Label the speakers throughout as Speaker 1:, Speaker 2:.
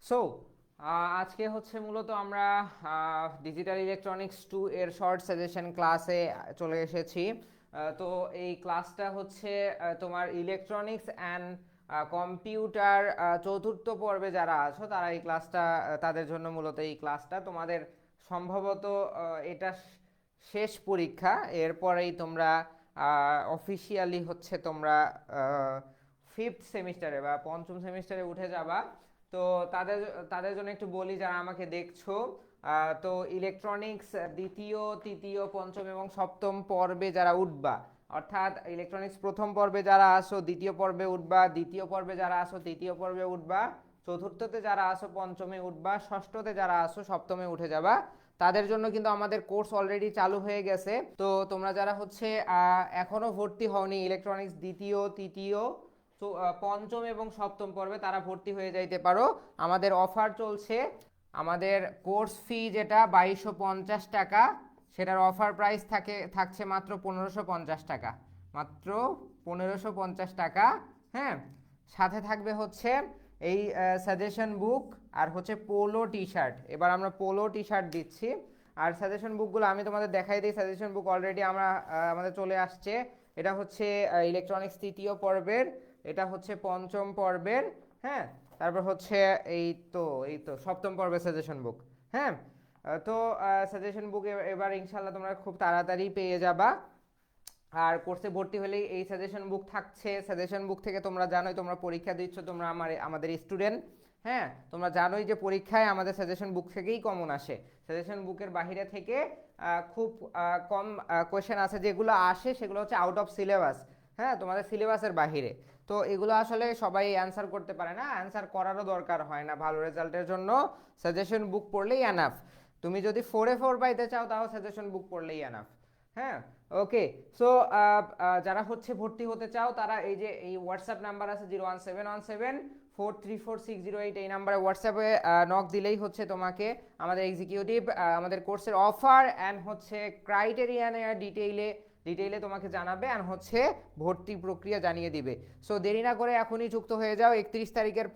Speaker 1: So আজকে হচ্ছে মূলত আমরা ডিজিটাল ইলেকট্রনিক্স 2 এর শর্ট সাজেশন ক্লাসে চলে এসেছি। তো এই ক্লাসটা হচ্ছে তোমার ইলেকট্রনিক্স অ্যান্ড কম্পিউটার চতুর্থ পর্বে যারা আছো তারা এই ক্লাসটা তাদের জন্য মূলত এই ক্লাসটা তোমাদের সম্ভবত এটা শেষ পরীক্ষা। এরপরেই তোমরা অফিসিয়ালি হচ্ছে তোমরা ফিফথ সেমিস্টারে বা পঞ্চম সেমিস্টারে উঠে যাবা। তো তাদের তাদের জন্য একটু বলি যারা আমাকে দেখছো। তো ইলেকট্রনিক্স দ্বিতীয় তৃতীয় পঞ্চম এবং সপ্তম পর্বে যারা উঠবা, অর্থাৎ ইলেকট্রনিক্স প্রথম পর্বে যারা আসো দ্বিতীয় পর্বে উঠবা, দ্বিতীয় পর্বে যারা আসো তৃতীয় পর্বে উঠবা, চতুর্থতে যারা আসো পঞ্চমে উঠবা, ষষ্ঠতে যারা আসো সপ্তমে উঠে যাবা। তাদের জন্য কিন্তু আমাদের কোর্স অলরেডি চালু হয়ে গেছে। তো তোমরা যারা হচ্ছে এখনো ভর্তি হওনি ইলেকট্রনিক্স দ্বিতীয় তৃতীয় পঞ্চম এবং সপ্তম পর্বে, তারা ভর্তি হয়ে যাইতে পারো। আমাদের অফার চলছে। আমাদের কোর্স ফি যেটা 2250 টাকা, সেটার অফার প্রাইস থাকছে মাত্র 1550 টাকা, মাত্র 1550 টাকা। হ্যাঁ, সাথে থাকবে হচ্ছে এই সাজেশন বুক আর হচ্ছে পোলো টি শার্ট। এবার আমরা পোলো টি শার্ট দিচ্ছি। আর সাজেশন বুকগুলো আমি তোমাদের দেখাই দিই। সাজেশন বুক অলরেডি আমাদের চলে আসছে। এটা হচ্ছে ইলেকট্রনিক্স তৃতীয় পর্বের, এটা হচ্ছে পঞ্চম পর্বের। হ্যাঁ, তারপর হচ্ছে এই তো সপ্তম পর্বের সাজেশন বুক। হ্যাঁ, তো সাজেশন বুক এবার ইনশাল্লাহ তোমরা খুব তাড়াতাড়ি পেয়ে যাবা। আর কোর্সে ভর্তি হলেই এই সাজেশন বুক থাকছে। সাজেশন বুক থেকে তোমরা জানোই, তোমরা পরীক্ষা দিচ্ছ, তোমরা আমাদের স্টুডেন্ট। হ্যাঁ, তোমরা জানোই যে পরীক্ষায় আমাদের সাজেশন বুক থেকেই কমন আসে। সাজেশন বুকের বাহিরে থেকে খুব কম কোয়েশ্চেন আছে, যেগুলো আসে সেগুলো হচ্ছে আউট অফ সিলেবাস। হ্যাঁ, তোমাদের সিলেবাসের বাহিরে। তো এগুলো আসলে সবাই অ্যান্সার করতে পারে না, অ্যান্সার করারও দরকার হয় না। ভালো রেজাল্টের জন্য সাজেশন বুক পড়লেই এনাফ। তুমি যদি 4-4 পাইতে চাও তাও সাজেশন বুক পড়লেই এনাফ। হ্যাঁ, ওকে। সো যারা হচ্ছে ভর্তি হতে চাও তারা এই যে এই হোয়াটসঅ্যাপ নাম্বার আছে 01717434608, এই নাম্বারে হোয়াটসঅ্যাপে নক দিলেই হচ্ছে তোমাকে আমাদের এক্সিকিউটিভ আমাদের কোর্সের অফার অ্যান্ড হচ্ছে ক্রাইটেরিয়ান ডিটেইলে তোমাকে জানাবে অ্যান্ড হচ্ছে ভর্তি প্রক্রিয়া জানিয়ে দিবে। সো দেরি না করে এখনই যুক্ত হয়ে যাও। 31 তারিখের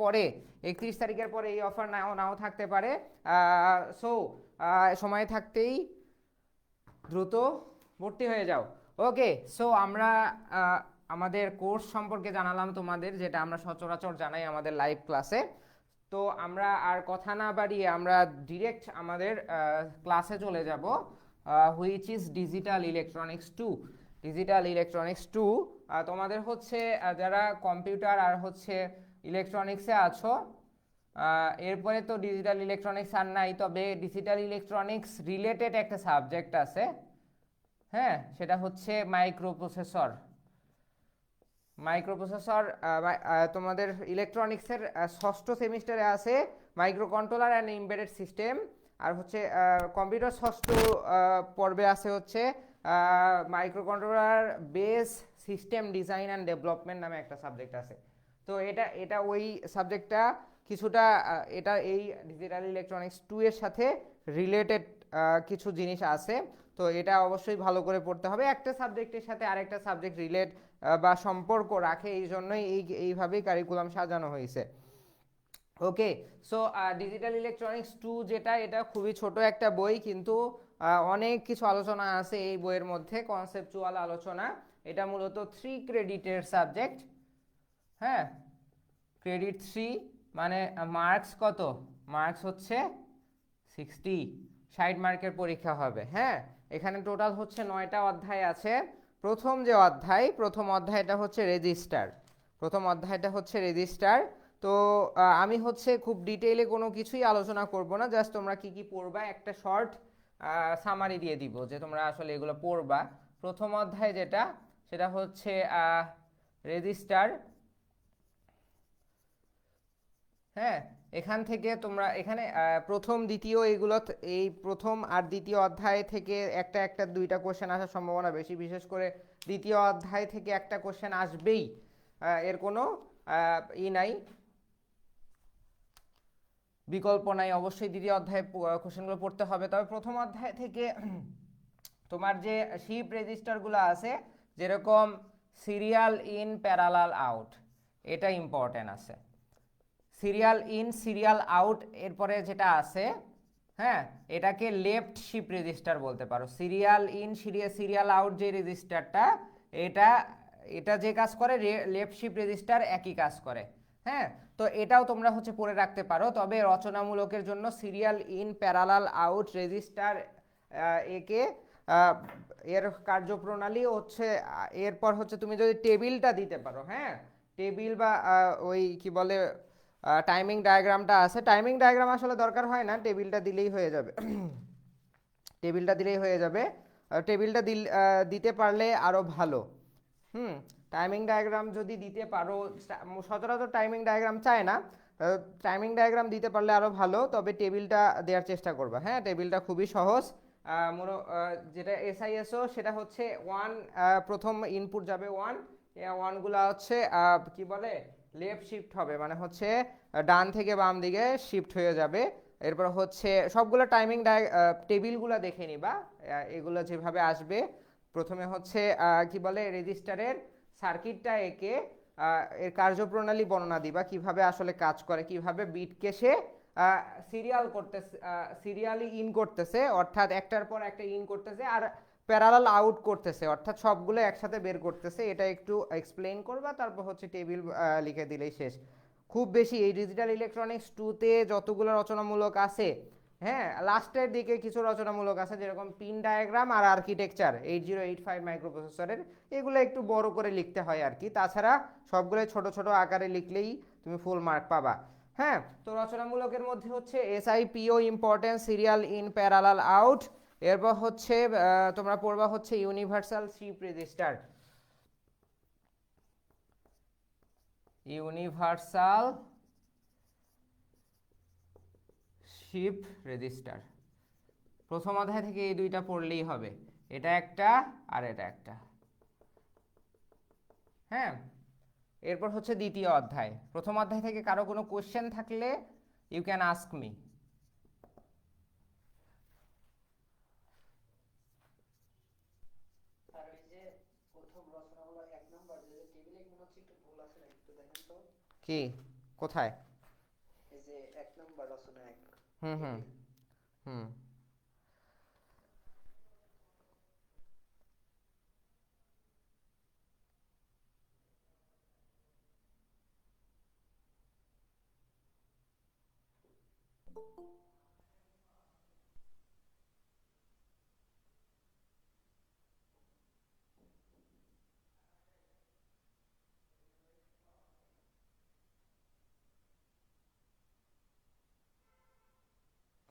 Speaker 1: পরে এই অফার নাও নাও থাকতে পারে। সো সময় থাকতেই দ্রুত ভর্তি হয়ে যাও। ওকে, সো আমরা আমাদের কোর্স সম্পর্কে জানালাম তোমাদের, যেটা আমরা সচরাচর জানাই আমাদের লাইভ ক্লাসে। তো আমরা আর কথা না বাড়িয়ে আমরা ডিরেক্ট আমাদের ক্লাসে চলে যাব, which is digital electronics 2। Digital electronics 2 তোমাদের হচ্ছে যারা কম্পিউটার আর হচ্ছে ইলেকট্রনিক্সে আছো, এরপরে তো ডিজিটাল ইলেকট্রনিক্স আর নাই, তবে ডিজিটাল ইলেকট্রনিক্স রিলেটেড একটা সাবজেক্ট আছে। হ্যাঁ, সেটা হচ্ছে মাইক্রোপ্রসেসর। মাইক্রোপ্রসেসর তোমাদের ইলেকট্রনিক্সের ষষ্ঠ সেমিস্টারে আছে micro controller and embedded system. আর হচ্ছে কম্পিউটার ষষ্ঠ পর্বে আছে হচ্ছে micro controller base system design and development নামে একটা সাবজেক্ট আছে। তো এটা এটা ওই সাবজেক্টটা কিছুটা এটা এই ডিজিটাল ইলেকট্রনিক্স 2 এর সাথে রিলেটেড কিছু জিনিস আছে। তো এটা অবশ্যই ভালো করে পড়তে হবে। একটা সাবজেক্টের সাথে আরেকটা সাবজেক্ট রিলেট বা সম্পর্ক রাখে, এই জন্যই এইভাবেই কারিকুলাম সাজানো হয়েছে। ওকে, সো ডিজিটাল ইলেকট্রনিক্স 2 যেটা, এটা খুবই ছোট একটা বই, কিন্তু অনেক কিছু আলোচনা আছে এই বইয়ের মধ্যে, কনসেপচুয়াল আলোচনা। এটা মূলত 3 ক্রেডিটের সাবজেক্ট। হ্যাঁ, ক্রেডিট 3 মানে মার্কস কত? মার্কস হচ্ছে 60 মার্কের পরীক্ষা হবে। হ্যাঁ, এখানে টোটাল হচ্ছে 9টা অধ্যায় আছে। প্রথম অধ্যায়টা হচ্ছে রেজিস্টার। প্রথম অধ্যায়টা হচ্ছে রেজিস্টার। তো আমি হচ্ছে খুব ডিটেইলে কোনো কিছুই আলোচনা করব না, জাস্ট তোমরা কি কি পড়বা একটা শর্ট সামারি দিয়ে দিব যে তোমরা আসলে এগুলো পড়বা। প্রথম অধ্যায় যেটা, সেটা হচ্ছে রেজিস্টার। হ্যাঁ, এখান থেকে তোমরা এখানে প্রথম দ্বিতীয় এইগুলো, এই প্রথম আর দ্বিতীয় অধ্যায় থেকে একটা একটা দুইটা কোশ্চেন আসার সম্ভাবনা বেশি, বিশেষ করে দ্বিতীয় অধ্যায় থেকে একটা কোশ্চেন আসবেই, এর কোনো নাই, বিকল্প নাই। অবশ্যই দ্বিতীয় অধ্যায়ে কোশ্চেনগুলো পড়তে হবে। তবে প্রথম অধ্যায় থেকে তোমার যে শিপ রেজিস্টারগুলো আছে, যেরকম সিরিয়াল ইন প্যারালাল আউট, এটা ইম্পর্টেন্ট আছে। সিরিয়াল ইন সিরিয়াল আউট এরপরে যেটা আছে, হ্যাঁ, এটাকে লেফট শিফট রেজিস্টার বলতে পারো। সিরিয়াল ইন সিরিয়াল আউট যে রেজিস্টারটা, এটা এটা যে কাজ করে লেফট শিফট রেজিস্টার একই কাজ করে। হ্যাঁ, তো এটাও তোমরা হচ্ছে পড়ে রাখতে পারো। তবে রচনামূলকের জন্য serial in parallel out register একে এর কার্যপ্রণালী হচ্ছে, এরপর হচ্ছে তুমি যদি টেবিলটা দিতে পারো, হ্যাঁ, টেবিল বা ওই কি বলে টাইমিং ডায়াগ্রামটা আছে, টাইমিং ডায়াগ্রাম আসলে দরকার হয় না, টেবিলটা দিলেই হয়ে যাবে। টেবিলটা দিলেই হয়ে যাবে। টেবিলটা দিতে পারলে আরও ভালো। টাইমিং ডায়াগ্রাম যদি দিতে পারো, সচরাচর টাইমিং ডায়াগ্রাম চায় না, টাইমিং ডায়াগ্রাম দিতে পারলে আরও ভালো, তবে টেবিলটা দেওয়ার চেষ্টা করবা। হ্যাঁ, টেবিলটা খুবই সহজ। যেটা এসআইএসও সেটা হচ্ছে ওয়ান, প্রথম ইনপুট যাবে ওয়ান, ওয়ানগুলো হচ্ছে কি বলে লেফট শিফট হবে, মানে হচ্ছে ডান থেকে বাম দিকে শিফট হয়ে যাবে। এরপর হচ্ছে সবগুলো টাইমিং টেবিলগুলো দেখে নিবা, এগুলো যেভাবে আসবে। প্রথমে হচ্ছে কি বলে রেজিস্টারের সার্কিটটা এঁকে এর কার্যপ্রণালী বর্ণনা দিবা, কিভাবে আসলে কাজ করে, কিভাবে বিটকে সে সিরিয়ালি ইন করতেছে, অর্থাৎ একটার পর একটা ইন করতেছে, আর প্যারালাল আউট করতেছে, অর্থাৎ সবগুলো একসাথে বের করতেছে। এটা একটু এক্সপ্লেইন করবা, তারপর হচ্ছে টেবিল লিখে দিলেই শেষ। খুব বেশি এই ডিজিটাল ইলেকট্রনিক্স টুতে যতগুলো রচনামূলক আছে, হ্যাঁ, লাস্টের দিকে কিছু রচনামূলক আছে, যেরকম পিন ডায়াগ্রাম আর আর্কিটেকচার 8085 মাইক্রোপ্রসেসরের, এগুলো একটু বড় করে লিখতে হয় আর কি। তাছাড়া সবগুলো ছোট ছোট আকারে লিখলেই তুমি ফুল মার্ক পাবা। হ্যাঁ, তো রচনামূলকের মধ্যে হচ্ছে SIPO important, serial in parallel out, এরপর হচ্ছে তোমরা পড়বা হচ্ছে universal shift register, universal shift register. প্রথম অধ্যায় থেকে এই দুইটা পড়লেই হবে, এটা একটা আর এটা একটা। হ্যাঁ, এরপর হচ্ছে দ্বিতীয় অধ্যায়। প্রথম অধ্যায় থেকে কারো কোনো কোশ্চেন থাকলে ইউ ক্যান আস্ক মি। কি কোথায়? এই যে 1 নম্বর রচনা 1। হুম হুম হুম।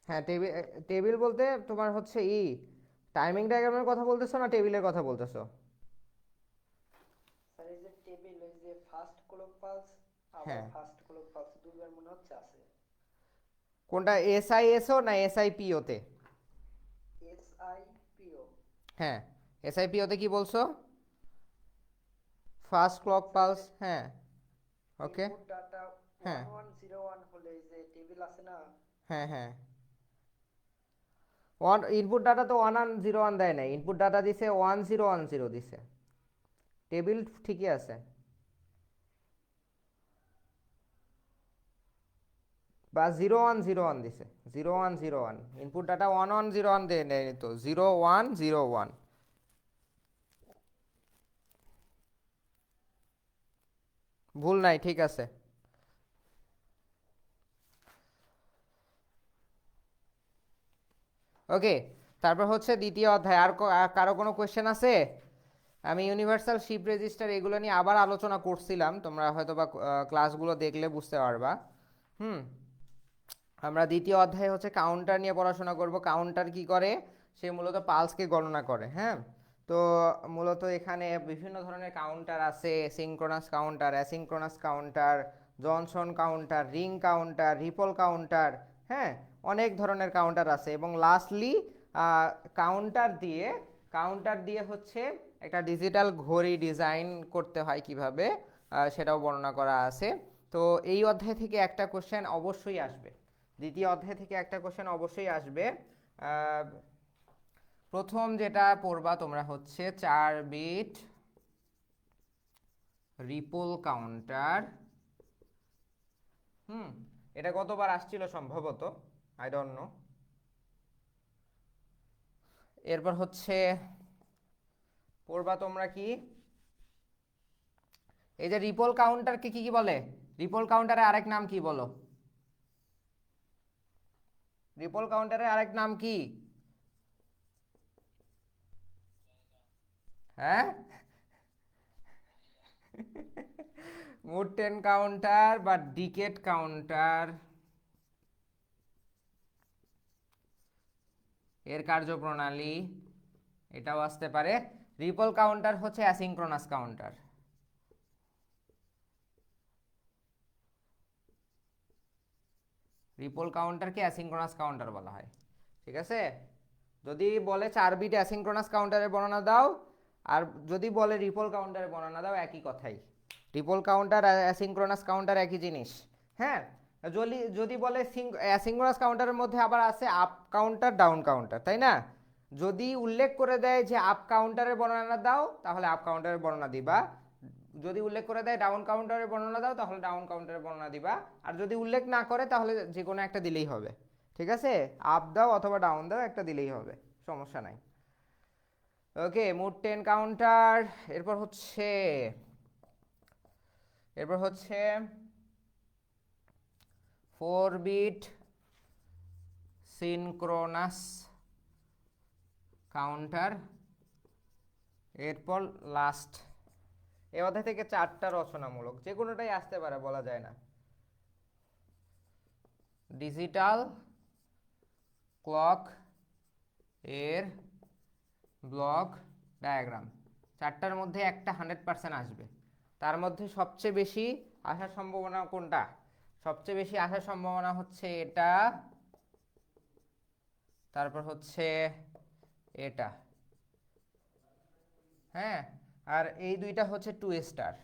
Speaker 1: হ্যাঁ, টেবিল, টেবিল বলতে তোমার হচ্ছে টাইমিং ডায়াগ্রামের কথা বলতেছো না টেবিলের কথা বলতেছো? স্যার এই যে টেবিল, এই যে ফার্স্ট ক্লক পালস, আবার ফার্স্ট ক্লক পালস দুইবার মনে হচ্ছে আছে। কোনটা, এসআইএসও না এসআইপিও তে? এসআইপিও। হ্যাঁ, এসআইপিও তে কি বলছো? ফার্স্ট ক্লক পালস, হ্যাঁ, ওকে, ডাটা হ্যাঁ 1101 হলে এই যে টেবিল আছে না, হ্যাঁ হ্যাঁ, ওয়ান ইনপুট ডাটা তো 1101 দেয় না, ইনপুট ডাটা দিছে 1010 দিছে, টেবিল ঠিকই আছে। বা 0101 দিছে, 0101 ইনপুট ডাটা 1101 দেয় নেয়নি তো, 0101। ভুল নাই, ঠিক আছে। ওকে, তারপর হচ্ছে দ্বিতীয় অধ্যায়। আর কারো কোনো কোয়েশ্চেন আছে? আমি ইউনিভার্সাল শিফট রেজিস্টার এগুলো নিয়ে আবার আলোচনা করছিলাম, তোমরা হয়তো বা ক্লাসগুলো দেখলে বুঝতে পারবা। হুম, আমরা দ্বিতীয় অধ্যায়ে হচ্ছে কাউন্টার নিয়ে পড়াশোনা করব। কাউন্টার কি করে? সে মূলত পালসকে গণনা করে। হ্যাঁ, তো মূলত এখানে বিভিন্ন ধরনের কাউন্টার আছে, synchronous counter, asynchronous counter, Johnson counter, ring counter, ripple counter, হ্যাঁ, অনেক ধরনের কাউন্টার আছে। এবং লাস্টলি কাউন্টার দিয়ে হচ্ছে একটা ডিজিটাল ঘড়ি ডিজাইন করতে হয় কিভাবে, সেটাও বর্ণনা করা আছে। তো এই অধ্যায় থেকে একটা কোশ্চেন অবশ্যই আসবে, দ্বিতীয় অধ্যায় থেকে একটা কোশ্চেন অবশ্যই আসবে। প্রথম যেটা পড়বা তোমরা হচ্ছে 4 বিট রিপল কাউন্টার, হুম, এটা কতবার আসছিল সম্ভবত, আই ডোন্ট নো। এরপর হচ্ছে পড়বা তোমরা কি, এই যে রিপল কাউন্টারকে কি কি বলে? রিপল কাউন্টারের আরেক নাম কি বলো? রিপল কাউন্টারের আরেক নাম কি? হ্যাঁ, মুড টেন কাউন্টার বা ডিকেট কাউন্টার, এর কার্যপ্রণালী, এটাও আসতে পারে। রিপল কাউন্টার হচ্ছে অ্যাসিঙ্ক্রোনাস কাউন্টার। রিপল কাউন্টারকে অ্যাসিঙ্ক্রোনাস কাউন্টার বলা হয়, ঠিক আছে? যদি বলে 4 বিট অ্যাসিঙ্ক্রোনাস কাউন্টারের বর্ণনা দাও, আর যদি বলে রিপল কাউন্টারের বর্ণনা দাও, একই কথাই। রিপল কাউন্টার আর অ্যাসিঙ্ক্রোনাস কাউন্টার একই জিনিস। হ্যাঁ, যদি যদি বলে অ্যাসিঙ্ক্রোনাস কাউন্টারের মধ্যে আবার আছে আপ কাউন্টার, ডাউন কাউন্টার, তাই না? যদি উল্লেখ করে দেয় যে আপ কাউন্টারের বর্ণনা দাও, তাহলে আপ কাউন্টারের বর্ণনা দিবা। যদি উল্লেখ করে দেয় ডাউন কাউন্টারের বর্ণনা দাও, তাহলে ডাউন কাউন্টারের বর্ণনা দিবা। আর যদি উল্লেখ না করে, তাহলে যে কোনো একটা দিলেই হবে, ঠিক আছে? আপ দাও অথবা ডাউন দাও, একটা দিলেই হবে, সমস্যা নাই। ওকে, মুড 10 কাউন্টার। এরপর হচ্ছে এরপর হচ্ছে 4 বিট সিনক্রোনাস কাউন্টার। এরপর লাস্ট, এই অধ্যায় থেকে 4টা রচনামূলক, যে কোনোটাই আসতে পারে, বলা যায় না। ডিজিটাল ক্লক এর ব্লক ডায়াগ্রাম, 4টার মধ্যে একটা 100% আসবে। তার মধ্যে সবচেয়ে বেশি আসার সম্ভাবনা কোনটা? সবচেয়ে বেশি আসার সম্ভাবনা হচ্ছে এটা, তারপর হচ্ছে এটা। হ্যাঁ, আর এই দুইটা হচ্ছে 2 স্টার,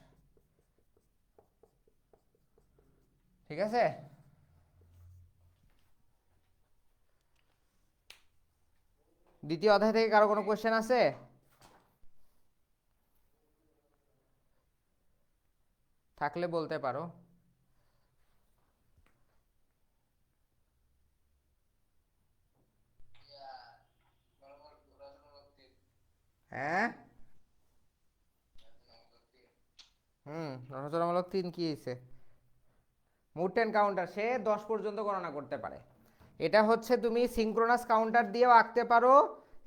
Speaker 1: ঠিক আছে? দ্বিতীয় অধ্যায় থেকে কারো কোনো কোশ্চেন আছে? থাকলে বলতে পারো। হ্যাঁ, রচনামূলক 3 কি হয়েছে? মুড 10 কাউন্টার সে 10 পর্যন্ত গণনা করতে পারে। এটা হচ্ছে তুমি সিঙ্ক্রোনাস কাউন্টার দিয়েও আঁকতে পারো,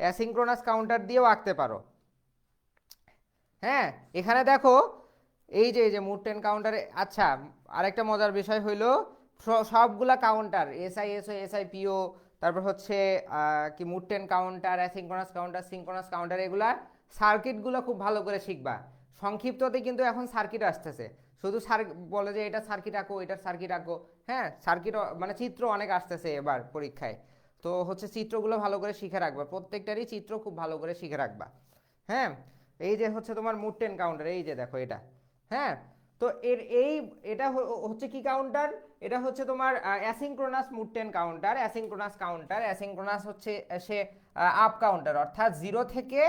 Speaker 1: অ্যাসিঙ্ক্রোনাস কাউন্টার দিয়েও আঁকতে পারো। হ্যাঁ, এখানে দেখো, এই যে মুড 10 কাউন্টারে, আচ্ছা, আরেকটা মজার বিষয় হইলো, সবগুলা কাউন্টার এসআইএসও, এসআইপিও, তারপর হচ্ছে কি mod 10 counter, asynchronous counter, synchronous counter, এগুলা সার্কিটগুলো খুব ভালো করে শিখবা। সংক্ষিপ্ততে কিন্তু এখন সার্কিট আসতেছে, শুধু বলে যে এটা সার্কিট আঁকো, এটার সার্কিট আঁকো। হ্যাঁ, সার্কিট মানে চিত্র অনেক আসতেছে এবার পরীক্ষায়। তো হচ্ছে চিত্রগুলো ভালো করে শিখে রাখবা, প্রত্যেকটারই চিত্র খুব ভালো করে শিখে রাখবা। হ্যাঁ, এই যে হচ্ছে তোমার মুড 10 কাউন্টার, এই যে দেখো এটা। হ্যাঁ, তো এটা হচ্ছে কি কাউন্টার? এটা হচ্ছে তোমার অ্যাসিঙ্ক্রোনাস মুড 10 কাউন্টার। অ্যাসিঙ্ক্রোনাস হচ্ছে সে আপ কাউন্টার, অর্থাৎ 0 থেকে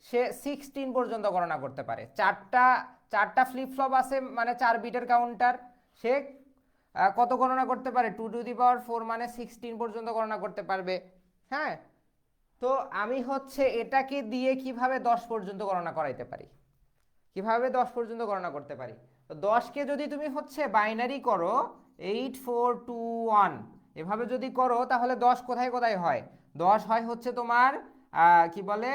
Speaker 1: সে 16 পর্যন্ত গণনা করতে পারে। চারটা চারটা ফ্লিপ ফ্লপ আছে, মানে 4 বিটের কাউন্টার। সে কত গণনা করতে পারে? 2 টু দি পাওয়ার 4, মানে 16 পর্যন্ত গণনা করতে পারবে। হ্যাঁ, তো আমি হচ্ছে এটাকে দিয়ে কিভাবে 10 পর্যন্ত গণনা করাইতে পারি, কিভাবে 10 পর্যন্ত গণনা করতে পারি? তো 10কে যদি তুমি হচ্ছে বাইনারি করো, 8421, এভাবে যদি করো, তাহলে 10 কোথায় কোথায় হয়? 10 হয় হচ্ছে তোমার কি বলে,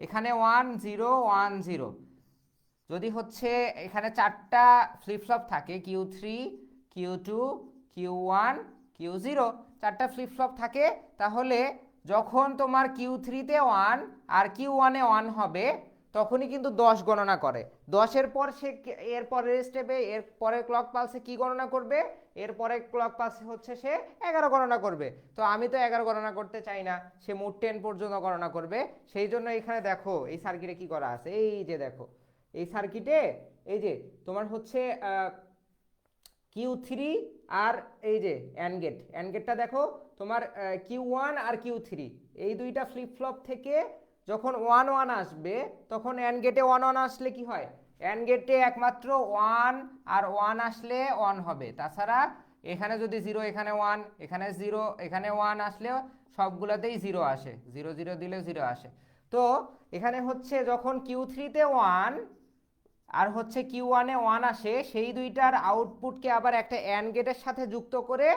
Speaker 1: এখানে 1010। যদি হচ্ছে এখানে 4টা ফ্লিপ ফ্লপ থাকে, Q3, Q2, Q1, Q0, 4টা ফ্লিপ ফ্লপ থাকে, তাহলে যখন তোমার Q3-তে 1 আর Q1-এ 1 হবে, তখনই কিন্তু 10 গণনা করে। 10-এর পর সে এর পরের স্টেপে, এর পরের ক্লক পালসে কি গণনা করবে? এর পরের ক্লক পালসে হচ্ছে সে 11 গণনা করবে। তো আমি তো 11 গণনা করতে চাই না, সে মুড 10 পর্যন্ত গণনা করবে। সেই জন্য এখানে দেখো এই সার্কিটে কি করা আছে, এই যে দেখো, এই সার্কিটে এই যে তোমার হচ্ছে Q3 আর এই যে অ্যান্ড গেটটা দেখো, তোমার Q1 আর Q3, এই দুইটা ফ্লিপ ফ্লপ থেকে যখন 1 1 আসবে, তখন অ্যান্ড গেটে 1 1 আসলে কি হয়? অ্যান্ড গেটে একমাত্র 1 আর 1 আসলে 1 হবে, তাছাড়া এখানে যদি 0 এখানে 1 এখানে 0 এখানে 1 আসলেও সবগুলোতেই 0 আসে, 0 0 দিলেও 0 আসে। তো এখানে হচ্ছে যখন Q3-তে 1 আর হচ্ছে Q1-এ 1 আসে, সেই দুইটার আউটপুটকে আবার একটা অ্যান্ড গেটের সাথে যুক্ত করে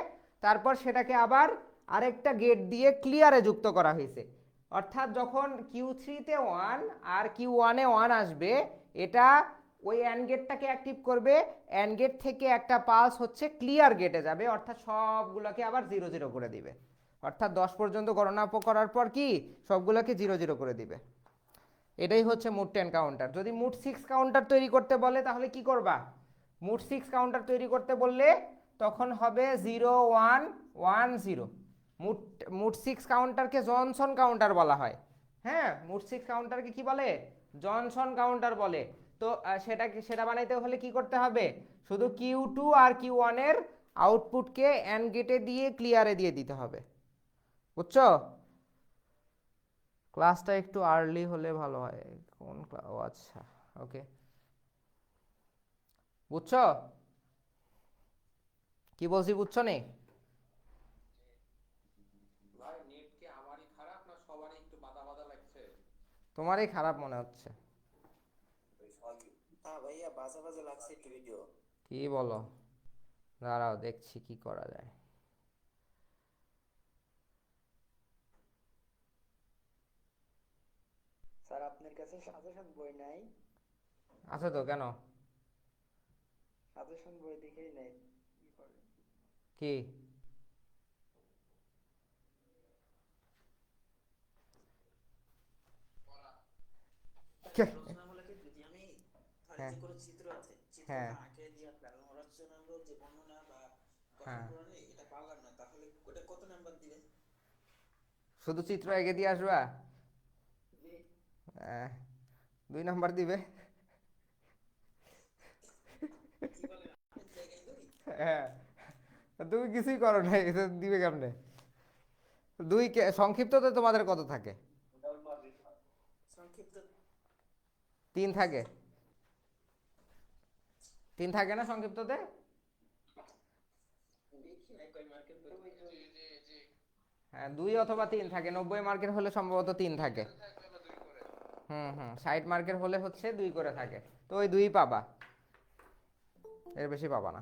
Speaker 1: তারপর সেটাকে আবার আরেকটা গেট দিয়ে ক্লিয়ারে যুক্ত করা হয়েছে। অর্থাৎ যখন Q3-তে 1 আর Q1-এ 1 আসবে, এটা ওই অ্যান্ড গেটটাকে অ্যাক্টিভ করবে, অ্যান্ড গেট থেকে একটা পালস হচ্ছে ক্লিয়ার গেটে যাবে, অর্থাৎ সবগুলোকে আবার 0 0 করে দিবে। অর্থাৎ 10 পর্যন্ত গণনা করার পর কি সবগুলোকে 0 0 করে দিবে। এটাই হচ্ছে মুড 10 কাউন্টার। যদি মুড 6 কাউন্টার তৈরি করতে বলে তাহলে কি করবা? মুড 6 কাউন্টার তৈরি করতে বললে তখন হবে 0 1 1 0। মুড মুড 6 কাউন্টারকে জনসন কাউন্টার বলা হয়। হ্যাঁ, মুড 6 কাউন্টারকে কি বলে? জনসন কাউন্টার বলে। তো সেটা বানাইতে হলে কি করতে হবে? শুধু Q2 আর Q1 এর আউটপুটকে অ্যান্ড গেটে দিয়ে ক্লিয়ারে দিয়ে দিতে হবে। বুঝছো? ক্লাসটা একটু আর্লি হলে ভালো হয়। কোন ক্লাস? ও আচ্ছা, ওকে, বুঝছো কি বলছি? বুঝছো নি?
Speaker 2: ভাই নেট কি আমারই খারাপ না সবারই একটু বাধা বাধা লাগছে?
Speaker 1: তোমারই খারাপ মনে হচ্ছে।
Speaker 3: হ্যাঁ ভাইয়া, বাজে বাজে লাগছে একটু ভিডিও।
Speaker 1: কি বলো? দাঁড়াও দেখছি কি করা যায়।
Speaker 3: স্যার আপনার কাছে সাজেশন বই নাই?
Speaker 1: আছে তো, কেন?
Speaker 3: সাজেশন বই দেখেই নাই, কি করে?
Speaker 1: কি?
Speaker 3: রচনামূলকে যদি আমি ধরেন
Speaker 1: হ্যাঁ
Speaker 3: যে কোনো চিত্র আছে,
Speaker 1: হ্যাঁ
Speaker 3: চিত্রটা আঁকে দিয়ে ফেললাম, রচনামূলক যে বর্ণনা বা গঠন
Speaker 1: হ্যাঁ,
Speaker 3: প্রণালী এটা পারলাম না, তাহলে ওটা কত নাম্বার দিবেন?
Speaker 1: শুধু চিত্র এঁকে দিয়ে আসবা?
Speaker 3: জি।
Speaker 1: 2 নাম্বার দিবে।
Speaker 3: কি বলেন, আপনার জায়গায় দুই?
Speaker 1: হ্যাঁ, তুমি কিছুই করো না, এটা দিবে কেমনে? সংক্ষিপ্ততে তোমাদের কত থাকে?
Speaker 3: সংক্ষিপ্ত
Speaker 1: 3 থাকে। 3 থাকে না সংক্ষিপ্ততে?
Speaker 3: দেখি না কয় মার্কের বই।
Speaker 1: হ্যাঁ, 2 অথবা 3 থাকে। 90 মার্কের হলে সম্ভবত 3 থাকে। হুম হুম, 60 মার্কের হলে হচ্ছে 2 করে থাকে। তো ওই 2 পাবা, এর বেশি পাবা না।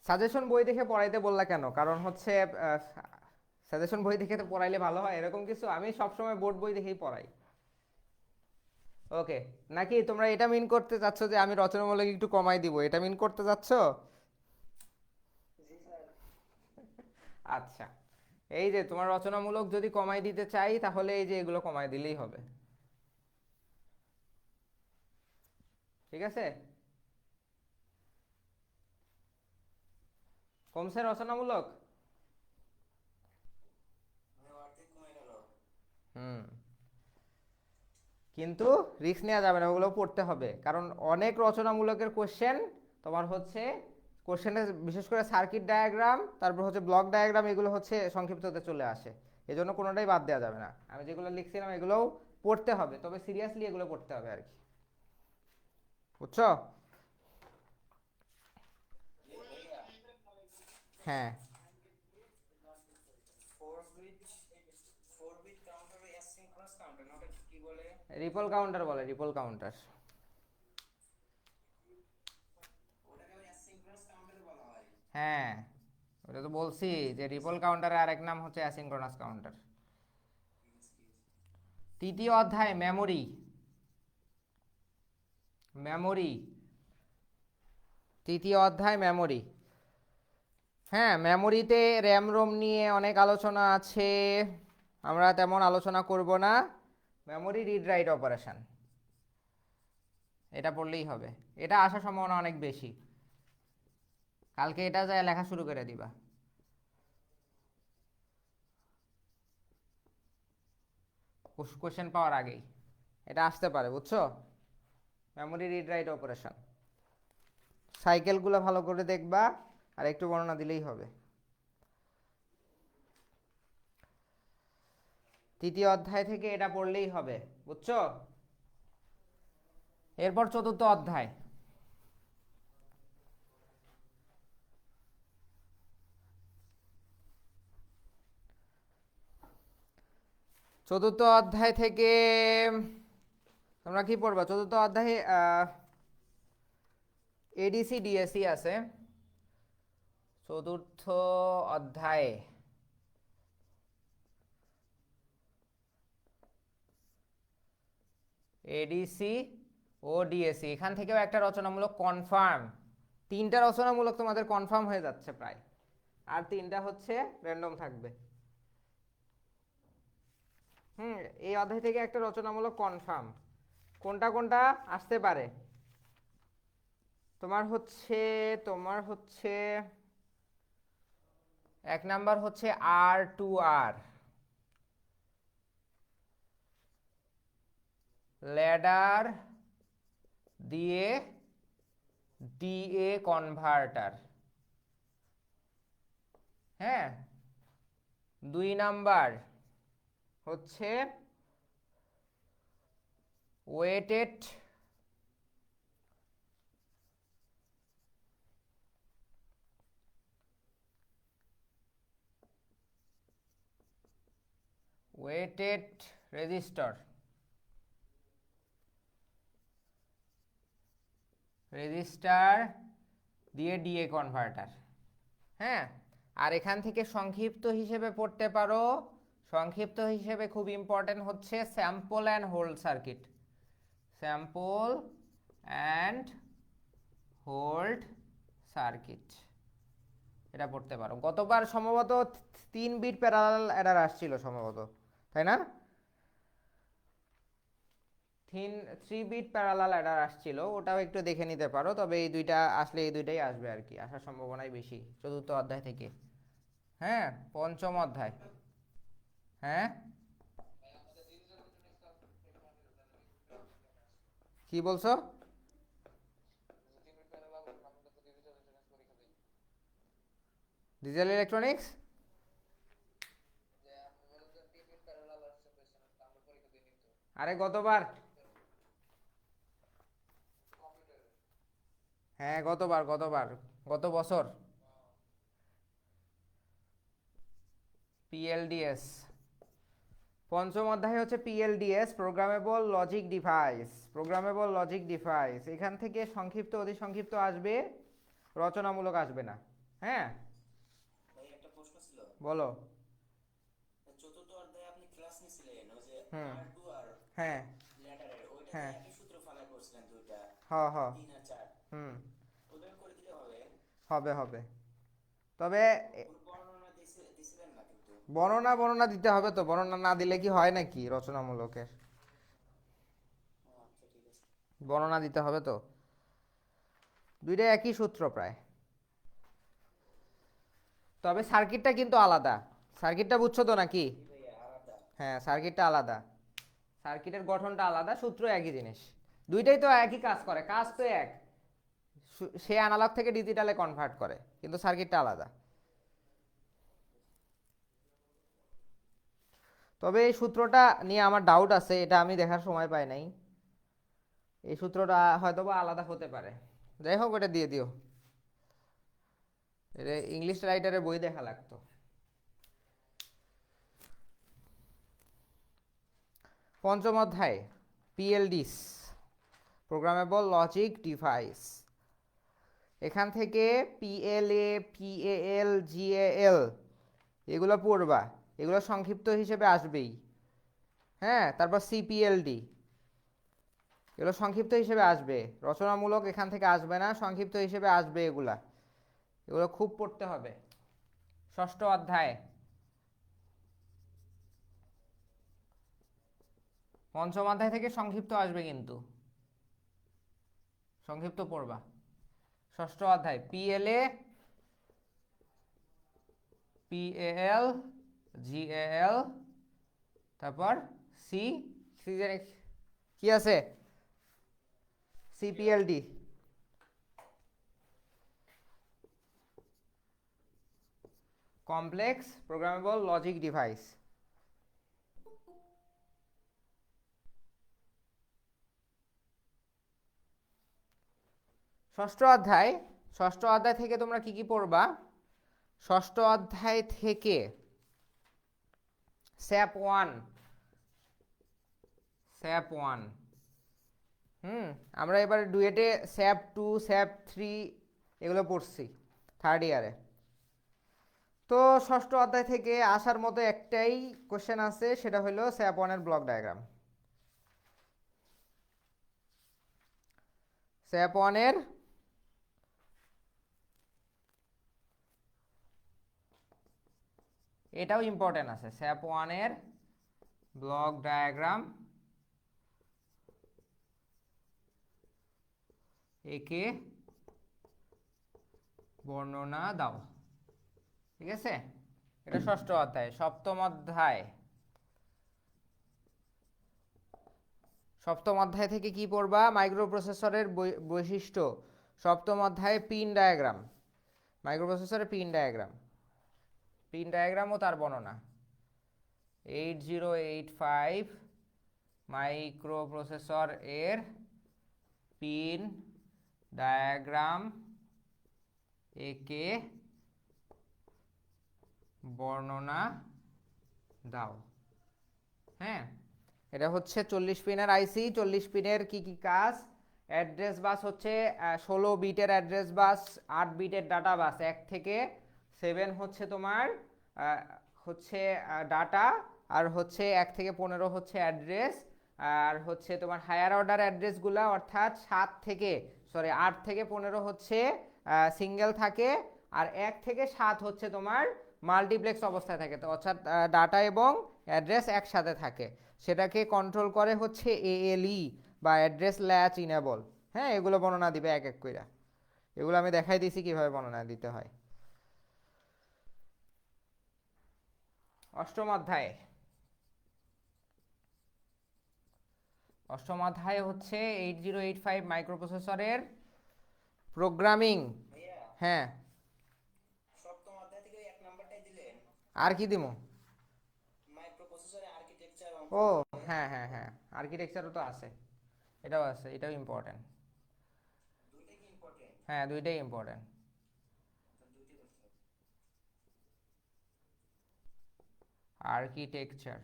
Speaker 1: সাজেশন বই দেখে পড়াইতে বললা কেন? কারণ হচ্ছে সাজেশন বই দেখে তো পড়াইলে ভালো হয় এরকম কিছু? আমি সবসময় বোর্ড বই দেখেই পড়াই। ওকে, নাকি তোমরা এটা মিন করতে চাচ্ছ যে আমি রচনামূলক একটু কমাই দিব, এটা মিন করতে চাচ্ছ?
Speaker 3: জি স্যার।
Speaker 1: আচ্ছা, এই যে তোমার রচনামূলক যদি কমাই দিতে চাই তাহলে এই যে এগুলো কমাই দিলেই হবে। ঠিক আছে? কমছে রচনামূলক?
Speaker 3: মানে অর্ধেক কমে গেল।
Speaker 1: হুম, কিন্তু রিস্ক নেওয়া যাবে না, ওগুলো পড়তে হবে। কারণ অনেক রচনামূলকের কোশ্চেন তোমার হচ্ছে কোশ্চেনে, বিশেষ করে সার্কিট ডায়াগ্রাম, তারপর হচ্ছে ব্লক ডায়াগ্রাম, এগুলো হচ্ছে সংক্ষিপ্ততে চলে আসে। এই জন্য কোনোটাই বাদ দেওয়া যাবে না। আমি যেগুলো লিখছিলাম এগুলোও পড়তে হবে, তবে সিরিয়াসলি এগুলো পড়তে হবে আর কি। বুঝছো? হ্যাঁ,
Speaker 3: 4 bit 4 bit counter asynchronous counter না, ওটা কি বলে?
Speaker 1: রিপল কাউন্টার বলে, রিপল কাউন্টার।
Speaker 3: ওটাকে অ্যাসিঙ্ক্রোনাস কাউন্টার বলা হয়।
Speaker 1: হ্যাঁ, ওটা তো বলছি যে রিপল কাউন্টারের আরেক নাম হচ্ছে অ্যাসিঙ্ক্রোনাস কাউন্টার। তৃতীয় অধ্যায় মেমোরি। মেমোরি, তৃতীয় অধ্যায় মেমোরি। হ্যাঁ, মেমোরিতে র্যাম রোম নিয়ে অনেক আলোচনা আছে, আমরা তেমন আলোচনা করব না। মেমোরি রিড রাইট অপারেশন, এটা পড়লেই হবে। এটা আসার সম্ভাবনা অনেক বেশি। কালকে এটা যায় লেখা শুরু করে দিবা। কোশ্চেন পাওয়ার আগেই এটা আসতে পারে, বুঝছো? মেমোরি রিড রাইট অপারেশন, সাইকেলগুলো ভালো করে দেখবা আর একটু বর্ণনা দিলেই হবে। তৃতীয় অধ্যায় থেকে এটা পড়লেই হবে, বুঝছো? এরপর চতুর্থ অধ্যায়। চতুর্থ অধ্যায় থেকে তোমরা কি পড়বা? চতুর্থ অধ্যায়ে এডিসি ডিএসি আছে। চতুর্থ অধ্যায়ে এডিসি ও ডিএসি, এখান থেকেও একটা রচনামূলক কনফার্ম, তিনটা রচনামূলক তোমাদের কনফার্ম হয়ে যাচ্ছে প্রায়, আর তিনটা হচ্ছে র্যান্ডম থাকবে। এই অধ্যায় থেকে একটা রচনামূলক কনফার্ম। কোনটা কোনটা আসতে পারে? তোমার হচ্ছে এক নাম্বার হচ্ছে R2R, ল্যাডার দিয়ে ডিএ কনভার্টার। হ্যাঁ, 2 নাম্বার হচ্ছে ওয়েটেড রেজিস্টার, দিয়ে ডিএ কনভার্টার। হ্যাঁ, আর এখান থেকে সংক্ষিপ্ত হিসেবে পড়তে পারো, সংক্ষিপ্ত হিসেবে খুব ইম্পর্টেন্ট হচ্ছে sample and hold circuit, sample and hold circuit, এটা পড়তে পারো। গতবার সম্ভবত 3 বিট প্যারালাল অ্যাডার আসছিল সম্ভবত, তাই না? 3 বিট প্যারালাল অ্যাডার আসছিল, ওটাও একটু দেখে নিতে পারো। তবে এই দুইটা আসলে এই দুইটাই আসবে আর কি, আসার সম্ভাবনাই বেশি চতুর্থ অধ্যায় থেকে। হ্যাঁ, পঞ্চম অধ্যায়। হ্যাঁ, কি বলছো? ডিজিটাল ইলেকট্রনিক্স আরে গতবার, হ্যাঁ গতবার গত বছর পিএলডিএস, পঞ্চম অধ্যায় হচ্ছে পিএলডিএস, প্রোগ্রামেবল লজিক ডিভাইস। এখান থেকে সংক্ষিপ্ত অতি সংক্ষিপ্ত আসবে, রচনামূলক আসবে না। হ্যাঁ,
Speaker 3: ভাই একটা প্রশ্ন ছিল।
Speaker 1: বলো।
Speaker 3: চতুর্থ অধ্যায়ে আপনি ক্লাস নিছিলেন ওই যে
Speaker 1: হুম,
Speaker 3: R2R
Speaker 1: হ্যাঁ
Speaker 3: ল্যাডারের, ওইটাতে
Speaker 1: হ্যাঁ
Speaker 3: একই সূত্র ফলো করছিলেন দুইটা,
Speaker 1: হ্যাঁ হ্যাঁ
Speaker 3: 3 আর 4,
Speaker 1: হুম,
Speaker 3: ওইভাবে করে দিলে হবে?
Speaker 1: হবে। তবে
Speaker 3: কোনো বর্ণনা দিছিলেন না কিন্তু।
Speaker 1: বর্ণনা দিতে হবে তো, বর্ণনা না দিলে কি হয় নাকি রচনামূলকের?
Speaker 3: আচ্ছা ঠিক আছে।
Speaker 1: বর্ণনা দিতে হবে তো, দুইটা একই সূত্র প্রায়। তবে সার্কিটটা কিন্তু আলাদা, সার্কিটটা বুঝছো তো নাকি?
Speaker 3: জি ভাইয়া আলাদা।
Speaker 1: হ্যাঁ, সার্কিটটা আলাদা, সার্কিটের গঠনটা আলাদা, সূত্র একই জিনিস, দুইটাই তো একই কাজ করে, কাজ তো এক। সে অ্যানালগ থেকে ডিজিটালে কনভার্ট করে, কিন্তু সার্কিটটা আলাদা। তবে এই সূত্রটা নিয়ে আমার ডাউট আছে, এটা আমি দেখার সময় পাই নাই। এই সূত্রটা হয়তো বা আলাদা হতে পারে, যাই হোক ওটা দিয়ে দিও, এটা ইংলিশ রাইটারের বই দেখা লাগতো। পঞ্চম অধ্যায় পিএলডিস, প্রোগ্রামেবল লজিক ডিভাইস। এখান থেকে পিএলএ, পিএএল, জিএএল এগুলো পড়বা, এগুলো সংক্ষিপ্ত হিসেবে আসবেই। হ্যাঁ, তারপর সিপিএলডি, এগুলো সংক্ষিপ্ত হিসেবে আসবে, রচনামূলক এখান থেকে আসবে না, সংক্ষিপ্ত হিসেবে আসবে এগুলো খুব পড়তে হবে। ষষ্ঠ অধ্যায়, পঞ্চম অধ্যায় থেকে সংক্ষিপ্ত আসবে, কিন্তু সংক্ষিপ্ত পড়বা। ষষ্ঠ অধ্যায় পিএলএ, পিএএল, জিএএল, তারপর সি, কি আছে, সিপিএলডি, কমপ্লেক্স প্রোগ্রামেবল লজিক ডিভাইস। ষষ্ঠ অধ্যায় থেকে তোমরা কি কি পড়বা? ষষ্ঠ অধ্যায় থেকে স্যাপ 1 স্যাপ 1। আমরা এবার ডুয়েটে স্যাপ 2 স্যাপ 3 এগুলো পড়ছি থার্ড ইয়ারে। তো ষষ্ঠ অধ্যায় থেকে আসার মতো একটাই কোশ্চেন আছে, সেটা হলো স্যাপ 1 এর ব্লক ডায়াগ্রাম। স্যাপ 1 এর এটাও ইম্পর্টেন্ট আছে, স্যাপ 1 এর ব্লক ডায়াগ্রাম একে বর্ণনা দাও। ঠিক আছে, এটা ষষ্ঠ অধ্যায়। সপ্তম অধ্যায়, সপ্তম অধ্যায় থেকে কি পড়বা? মাইক্রোপ্রসেসরের বৈশিষ্ট্য। সপ্তম অধ্যায়ে পিন ডায়াগ্রাম, মাইক্রোপ্রসেসরের পিন ডায়াগ্রাম, পিন ডায়াগ্রাম ও তার বর্ণনা। 8085 মাইক্রোপ্রসেসর এর পিন ডায়াগ্রাম একে বর্ণনা দাও। হ্যাঁ, এটা হচ্ছে 40 পিনের আইসি। 40 পিনের কি কি কাজ? অ্যাড্রেস বাস হচ্ছে 16 বিটের অ্যাড্রেস বাস, 8 বিটের ডাটা বাস। 1 থেকে 7 হচ্ছে তোমার হচ্ছে ডাটা, আর হচ্ছে 1 থেকে 15 হচ্ছে অ্যাড্রেস। আর হচ্ছে তোমার হায়ার অর্ডার অ্যাড্রেসগুলো, অর্থাৎ 8 থেকে 15 হচ্ছে সিঙ্গেল থাকে, আর 1 থেকে 7 হচ্ছে তোমার মাল্টিপ্লেক্স অবস্থায় থাকে। তো অর্থাৎ ডাটা এবং অ্যাড্রেস একসাথে থাকে। সেটাকে কন্ট্রোল করে হচ্ছে ALE বা অ্যাড্রেস ল্যাচ ইনেবল। হ্যাঁ, এগুলো বর্ণনা দিবে এক এক করে। এগুলো আমি দেখাই দিছি কিভাবে বর্ণনা দিতে হয়। অষ্টম অধ্যায়ে, অষ্টম অধ্যায়ে হচ্ছে 8085 মাইক্রোপ্রসেসরের প্রোগ্রামিং।
Speaker 3: ভাইয়া
Speaker 1: হ্যাঁ,
Speaker 3: সপ্তম অধ্যায় থেকে ওই এক নাম্বারটাই দিলেন,
Speaker 1: আর কি দিব?
Speaker 3: মাইক্রোপ্রসেসরের আর্কিটেকচার
Speaker 1: ও হ্যাঁ হ্যাঁ হ্যাঁ, আর্কিটেকচারও তো আছে, এটাও আছে, এটাও ইম্পর্টেন্ট।
Speaker 3: দুইটাই কি ইম্পর্টেন্ট?
Speaker 1: হ্যাঁ, দুইটাই ইম্পর্টেন্ট।
Speaker 3: দুইটাই করতে হবে।
Speaker 1: আর্কিটেকচার,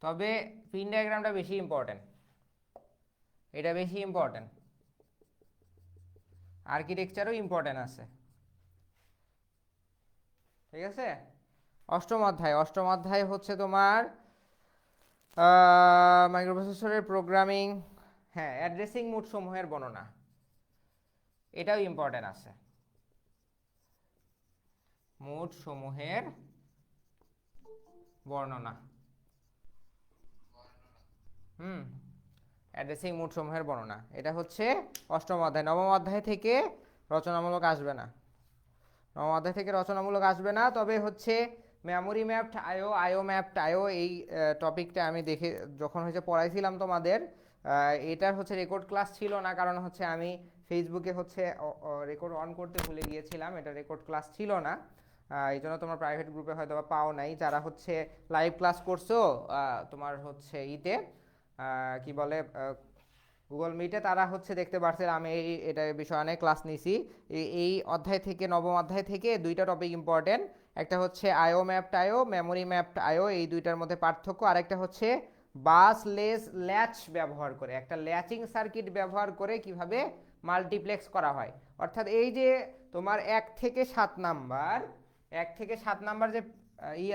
Speaker 1: তবে পিন ডায়াগ্রামটা বেশি ইম্পর্টেন্ট, এটা বেশি ইম্পর্টেন্ট। আর্কিটেকচারও ইম্পর্টেন্ট আছে। ঠিক আছে, অষ্টম অধ্যায়। অষ্টম অধ্যায় হচ্ছে তোমার মাইক্রোপ্রসেসরের প্রোগ্রামিং, হ্যাঁ, অ্যাড্রেসিং মোড সমূহের বর্ণনা, এটাও ইম্পর্টেন্ট আছে। মোড সমূহের বর্ণনা, অ্যাড্রেসিং মোড সমূহের বর্ণনা, এটা হচ্ছে অষ্টম অধ্যায়। নবম অধ্যায় থেকে রচনামূলক আসবে না, নবম অধ্যায় থেকে রচনামূলক আসবে না। তবে হচ্ছে মেমোরি ম্যাপড আইও, আইও ম্যাপড আইও, এই টপিকটা আমি দেখে যখন হচ্ছে পড়াইছিলাম তোমাদের, এটার হচ্ছে রেকর্ড ক্লাস ছিল না, কারণ হচ্ছে আমি ফেসবুকে হচ্ছে রেকর্ড অন করতে ভুলে গিয়েছিলাম, এটা রেকর্ড ক্লাস ছিল না। এই জন্য তোমার প্রাইভেট গ্রুপে হয়তো বা পাও নাই। যারা হচ্ছে লাইভ ক্লাস করছো তোমার হচ্ছে ইতে কি বলে গুগল মিটে, তারা হচ্ছে দেখতে পারছে আমি এটা বিষয় অনেক ক্লাস নিছি। এই অধ্যায় থেকে, নবম অধ্যায় থেকে দুইটা টপিক ইম্পর্টেন্ট। একটা হচ্ছে আইও ম্যাপড আইও, মেমোরি ম্যাপড আইও, এই দুইটার মধ্যে পার্থক্য। আরেকটা হচ্ছে বাস লেস ল্যাচ ব্যবহার করে, একটা ল্যাচিং সার্কিট ব্যবহার করে কিভাবে মাল্টিপ্লেক্স করা হয়। অর্থাৎ এই যে তোমার 1 থেকে 7 নাম্বার, 1 থেকে 7 নাম্বার যে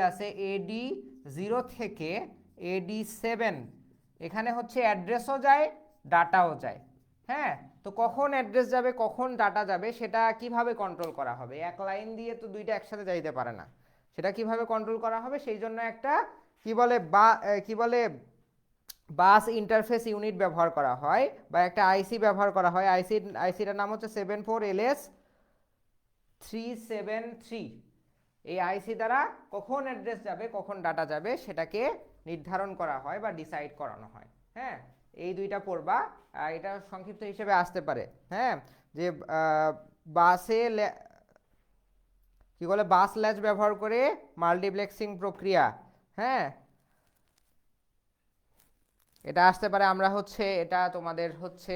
Speaker 1: আছে AD0 থেকে AD7, এখানে হচ্ছে অ্যাড্রেসও যায়, ডাটাও যায়। হ্যাঁ, তো কখন অ্যাড্রেস যাবে কখন ডাটা যাবে সেটা কিভাবে কন্ট্রোল করা হবে? এক লাইন দিয়ে তো দুইটা একসাথে যাইতে পারে না, সেটা কিভাবে কন্ট্রোল করা হবে? সেই জন্য একটা কি বলে বাস ইন্টারফেস ইউনিট ব্যবহার করা হয়, বা একটা আইসি ব্যবহার করা হয়। আইসিটার নাম হচ্ছে 74LS373। এই আইসি দ্বারা কখন অ্যাড্রেস যাবে কখন ডাটা যাবে সেটাকে নির্ধারণ করা হয় বা ডিসাইড করানো হয়। হ্যাঁ, এই দুইটা পড়বা, এটা সংক্ষিপ্ত হিসেবে আসতে পারে। হ্যাঁ, যে বাসে কি বলে বাস ল্যাচ ব্যবহার করে মাল্টিপ্লেক্সিং প্রক্রিয়া। হ্যাঁ, এটা আসতে পারে। আমরা হচ্ছে এটা তোমাদের হচ্ছে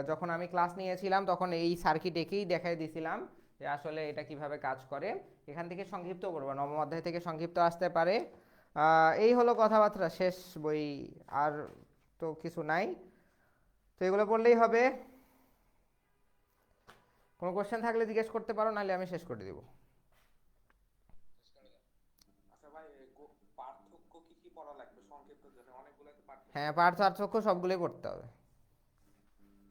Speaker 1: যখন আমি ক্লাস নিয়েছিলাম তখন এই সার্কিট একেই দেখাই দিয়েছিলাম যে আসলে এটা কিভাবে কাজ করে। এখান থেকে সংক্ষিপ্ত করবো, নবম অধ্যায় থেকে সংক্ষিপ্ত আসতে পারে। এই হলো কথাবার্তা, শেষ বই, আর তো কিছু নাই, তো এগুলো পড়লেই হবে। কোনো কোশ্চেন থাকলে জিজ্ঞেস করতে পারো, নাহলে আমি শেষ করে দিব।
Speaker 2: আচ্ছা ভাই, পার্থক্য কি কি পড়া লাগবে সংক্ষিপ্ত জন্য? অনেকগুলো তো পার্থক্য।
Speaker 1: হ্যাঁ, পার্থক্য সবগুলোই পড়তে হবে,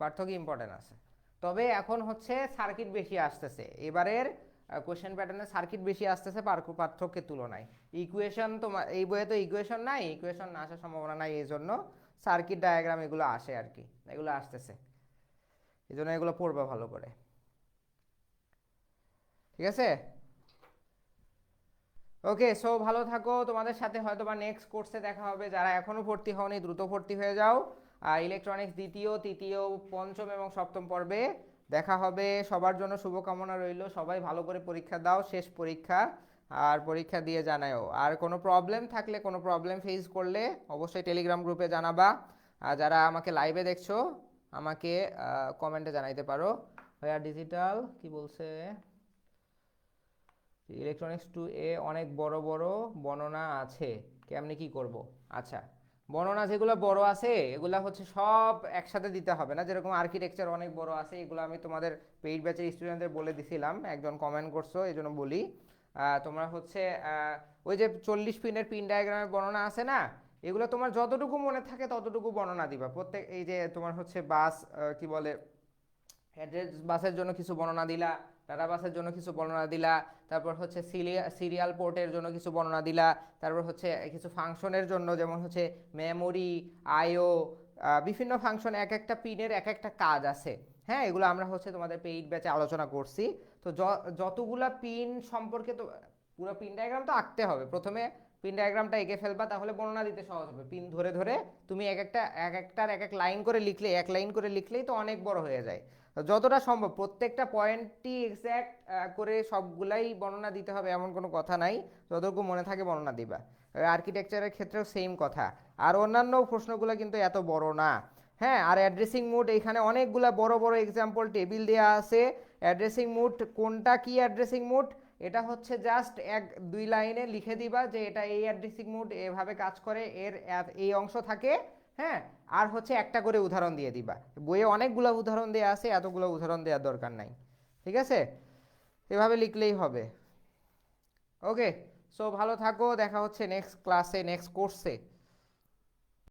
Speaker 1: পার্থক্য ইম্পর্টেন্ট আছে। তবে এখন হচ্ছে সার্কিট বেশি আসতেছে, এবারের কোশ্চেন প্যাটার্নে সার্কিট বেশি আসতেছে পার্থক্যের তুলনায়। ইকুয়েশন তোমার এই বইয়ে তো ইকুয়েশন নাই, ইকুয়েশন না আসার সম্ভাবনা নাই, এই জন্য সার্কিট ডায়াগ্রাম এগুলো আসে আর কি, এগুলো আসতেছে, এই জন্য এগুলো পড়বে ভালো করে, ঠিক আছে? ওকে, সো ভালো থাকো, তোমাদের সাথে হয়তো বা নেক্সট কোর্সে দেখা হবে। যারা এখনো ভর্তি হওনি দ্রুত ভর্তি হয়ে যাও। ইলেকট্রনিক্স দ্বিতীয়, তৃতীয়, পঞ্চম এবং সপ্তম পর্বে দেখা হবে। সবার জন্য শুভকামনা রইল, সবাই ভালো করে পরীক্ষা দাও, শেষ পরীক্ষা, আর পরীক্ষা দিয়ে জানাও। আর কোনো প্রবলেম থাকলে, কোনো প্রবলেম ফেস করলে অবশ্যই টেলিগ্রাম গ্রুপে জানাবা। আর যারা আমাকে লাইভে দেখছো আমাকে কমেন্টে জানাইতে পারো। ভাইয়া ডিজিটাল কি বলছে, ইলেকট্রনিক্স 2A অনেক বড় বড় বর্ণনা আছে, কেমনে কি করব? আচ্ছা, বর্ণনা যেগুলো বড় আছে এগুলা হচ্ছে সব একসাথে দিতে হবে না, যেরকম আর্কিটেকচার অনেক বড় আছে, এগুলো আমি তোমাদের পেইড ব্যাচের স্টুডেন্টদের বলে দিছিলাম, একজন কমেন্ট করছো এই জন্য বলি। তোমরা হচ্ছে ওই যে 40 পিনের পিন ডায়াগ্রামের বর্ণনা আছে না, এগুলো তোমার যতটুকু মনে থাকে ততটুকু বর্ণনা দিবা। প্রত্যেক এই যে তোমার হচ্ছে বাস, কি বলে, অ্যাড্রেস বাসের জন্য কিছু বর্ণনা দিলা, টাটা বাসের জন্য কিছু বর্ণনা দিলা, তারপর হচ্ছে সিরিয়াল পোর্টের জন্য কিছু বর্ণনা দিলা, তারপর হচ্ছে কিছু ফাংশনের জন্য, যেমন হচ্ছে মেমোরি, আইও, বিভিন্ন ফাংশন, এক একটা পিনের এক একটা কাজ আছে। হ্যাঁ, এগুলো আমরা হচ্ছে তোমাদের পেইড ব্যাচে আলোচনা করছি। তো যতগুলা পিন সম্পর্কে তো পুরো পিন ডায়াগ্রাম তো আঁকতে হবে, প্রথমে পিন ডায়াগ্রামটা এঁকে ফেলবা, তাহলে বর্ণনা দিতে সহজ হবে। পিন ধরে ধরে তুমি এক একটার এক এক লাইন করে লিখলে, এক লাইন করে লিখলেই তো অনেক বড় হয়ে যায়। যতটা সম্ভব প্রত্যেকটা পয়েন্টই এক্স্যাক্ট করে সবগুলাই বর্ণনা দিতে হবে এমন কোনো কথা নাই, যতটুকু মনে থাকে বর্ণনা দিবা। আর্কিটেকচারের ক্ষেত্রেও সেম কথা। আর অন্যান্য প্রশ্নগুলো কিন্তু এত বড় না। হ্যাঁ, আর অ্যাড্রেসিং মুড এখানে অনেকগুলা বড় বড় এক্সাম্পল টেবিল দেওয়া আছে। অ্যাড্রেসিং মুড কোনটা, কি অ্যাড্রেসিং মুড, এটা হচ্ছে জাস্ট 1-2 লাইনে লিখে দিবা যে এটা এই অ্যাড্রেসিং মুড এভাবে কাজ করে, এর এই অংশ থাকে। হ্যাঁ, আর হচ্ছে একটা করে উদাহরণ দিয়ে দিবা। বইয়ে অনেকগুলো উদাহরণ দেওয়া আছে, এতগুলো উদাহরণ দেওয়ার দরকার নাই, ঠিক আছে? এভাবে লিখলেই হবে। ওকে, সো ভালো থাকো, দেখা হচ্ছে নেক্সট ক্লাসে, নেক্সট কোর্সে।